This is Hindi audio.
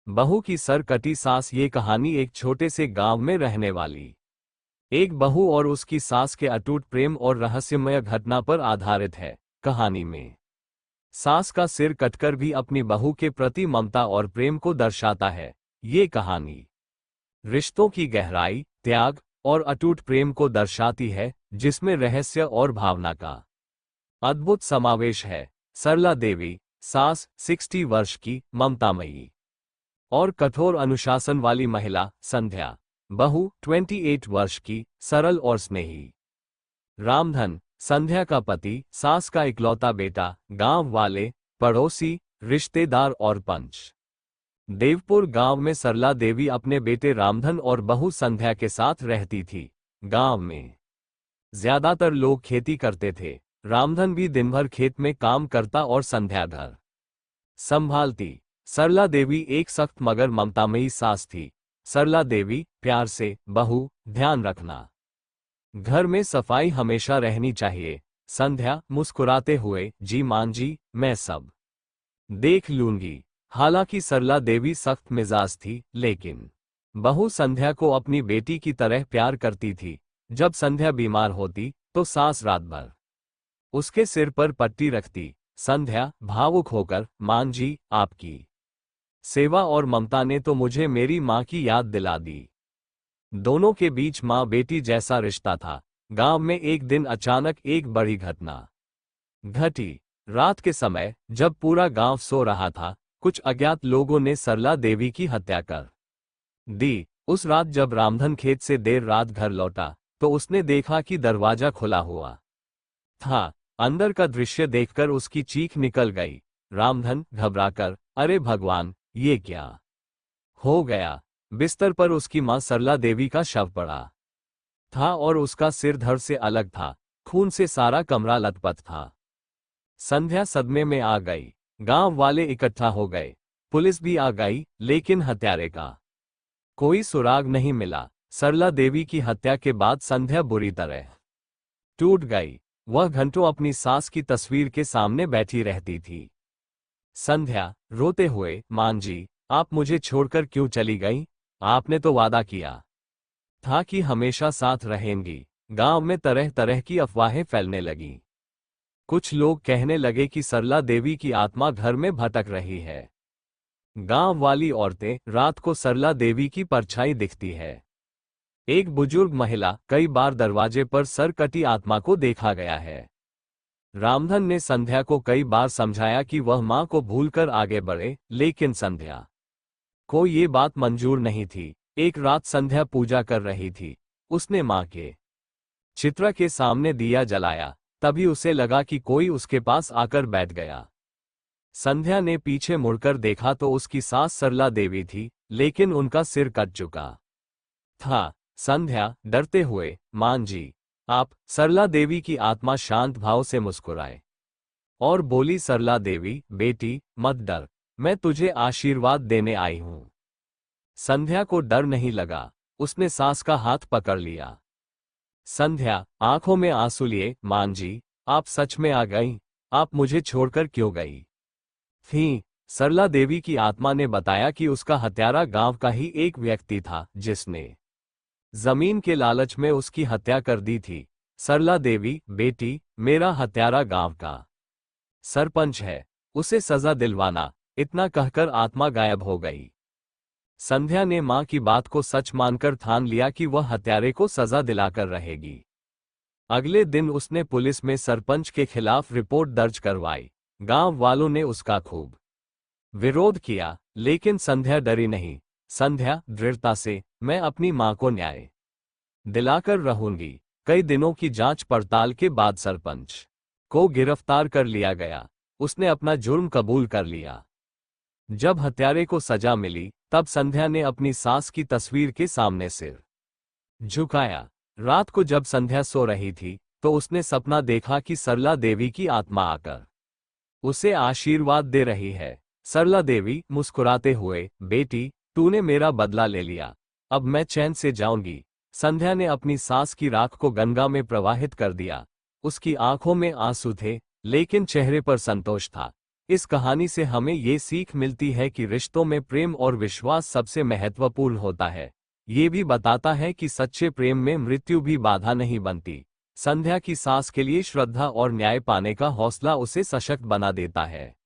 बहू की सर कटी सास। ये कहानी एक छोटे से गांव में रहने वाली एक बहू और उसकी सास के अटूट प्रेम और रहस्यमय घटना पर आधारित है। कहानी में सास का सिर कटकर भी अपनी बहू के प्रति ममता और प्रेम को दर्शाता है। ये कहानी रिश्तों की गहराई, त्याग और अटूट प्रेम को दर्शाती है, जिसमें रहस्य और भावना का अद्भुत समावेश है। सरला देवी, सास 60 वर्ष की ममतामयी और कठोर अनुशासन वाली महिला। संध्या, बहू 28 वर्ष की सरल और स्नेही। रामधन, संध्या का पति, सास का इकलौता बेटा। गांव वाले, पड़ोसी, रिश्तेदार और पंच। देवपुर गांव में सरला देवी अपने बेटे रामधन और बहू संध्या के साथ रहती थी। गांव में ज्यादातर लोग खेती करते थे। रामधन भी दिन भर खेत में काम करता और संध्या घर संभालती। सरला देवी एक सख्त मगर ममतामयी सास थी। सरला देवी प्यार से, बहू ध्यान रखना, घर में सफाई हमेशा रहनी चाहिए। संध्या मुस्कुराते हुए, जी मान जी, मैं सब देख लूंगी। हालांकि सरला देवी सख्त मिजाज थी, लेकिन बहू संध्या को अपनी बेटी की तरह प्यार करती थी। जब संध्या बीमार होती तो सास रात भर उसके सिर पर पट्टी रखती। संध्या भावुक होकर, मान जी, आपकी सेवा और ममता ने तो मुझे मेरी माँ की याद दिला दी। दोनों के बीच माँ बेटी जैसा रिश्ता था। गांव में एक दिन अचानक एक बड़ी घटना घटी। रात के समय जब पूरा गांव सो रहा था, कुछ अज्ञात लोगों ने सरला देवी की हत्या कर दी। उस रात जब रामधन खेत से देर रात घर लौटा तो उसने देखा कि दरवाजा खुला हुआ था। अंदर का दृश्य देखकर उसकी चीख निकल गई। रामधन घबराकर, अरे भगवान, ये क्या हो गया। बिस्तर पर उसकी मां सरला देवी का शव पड़ा था और उसका सिर धड़ से अलग था। खून से सारा कमरा लथपथ था। संध्या सदमे में आ गई। गांव वाले इकट्ठा हो गए। पुलिस भी आ गई, लेकिन हत्यारे का कोई सुराग नहीं मिला। सरला देवी की हत्या के बाद संध्या बुरी तरह टूट गई। वह घंटों अपनी सास की तस्वीर के सामने बैठी रहती थी। संध्या रोते हुए, मान जी, आप मुझे छोड़कर क्यों चली गई? आपने तो वादा किया था कि हमेशा साथ रहेंगी। गांव में तरह तरह की अफवाहें फैलने लगीं। कुछ लोग कहने लगे कि सरला देवी की आत्मा घर में भटक रही है। गांव वाली औरतें, रात को सरला देवी की परछाई दिखती है। एक बुजुर्ग महिला, कई बार दरवाजे पर सर कटी आत्मा को देखा गया है। रामधन ने संध्या को कई बार समझाया कि वह मां को भूलकर आगे बढ़े, लेकिन संध्या को ये बात मंजूर नहीं थी। एक रात संध्या पूजा कर रही थी। उसने मां के चित्र के सामने दिया जलाया। तभी उसे लगा कि कोई उसके पास आकर बैठ गया। संध्या ने पीछे मुड़कर देखा तो उसकी सास सरला देवी थी, लेकिन उनका सिर कट चुका था। संध्या डरते हुए, मान जी, आप। सरला देवी की आत्मा शांत भाव से मुस्कुराए और बोली, सरला देवी बेटी, मत डर, मैं तुझे आशीर्वाद देने आई हूं। संध्या को डर नहीं लगा। उसने सास का हाथ पकड़ लिया। संध्या आंखों में आंसू लिए, मान जी, आप सच में आ गई? आप मुझे छोड़कर क्यों गई थी? सरला देवी की आत्मा ने बताया कि उसका हत्यारा गांव का ही एक व्यक्ति था, जिसने जमीन के लालच में उसकी हत्या कर दी थी। सरला देवी बेटी, मेरा हत्यारा गांव का सरपंच है, उसे सजा दिलवाना। इतना कहकर आत्मा गायब हो गई। संध्या ने मां की बात को सच मानकर ठान लिया कि वह हत्यारे को सजा दिलाकर रहेगी। अगले दिन उसने पुलिस में सरपंच के खिलाफ रिपोर्ट दर्ज करवाई। गांव वालों ने उसका खूब विरोध किया, लेकिन संध्या डरी नहीं। संध्या दृढ़ता से, मैं अपनी मां को न्याय दिलाकर रहूंगी। कई दिनों की जांच पड़ताल के बाद सरपंच को गिरफ्तार कर लिया गया। उसने अपना जुर्म कबूल कर लिया। जब हत्यारे को सजा मिली, तब संध्या ने अपनी सास की तस्वीर के सामने सिर झुकाया। रात को जब संध्या सो रही थी, तो उसने सपना देखा कि सरला देवी की आत्मा आकर उसे आशीर्वाद दे रही है। सरला देवी मुस्कुराते हुए, बेटी, तूने मेरा बदला ले लिया, अब मैं चैन से जाऊंगी। संध्या ने अपनी सास की राख को गंगा में प्रवाहित कर दिया। उसकी आंखों में आंसू थे, लेकिन चेहरे पर संतोष था। इस कहानी से हमें ये सीख मिलती है कि रिश्तों में प्रेम और विश्वास सबसे महत्वपूर्ण होता है। ये भी बताता है कि सच्चे प्रेम में मृत्यु भी बाधा नहीं बनती। संध्या की सास के लिए श्रद्धा और न्याय पाने का हौसला उसे सशक्त बना देता है।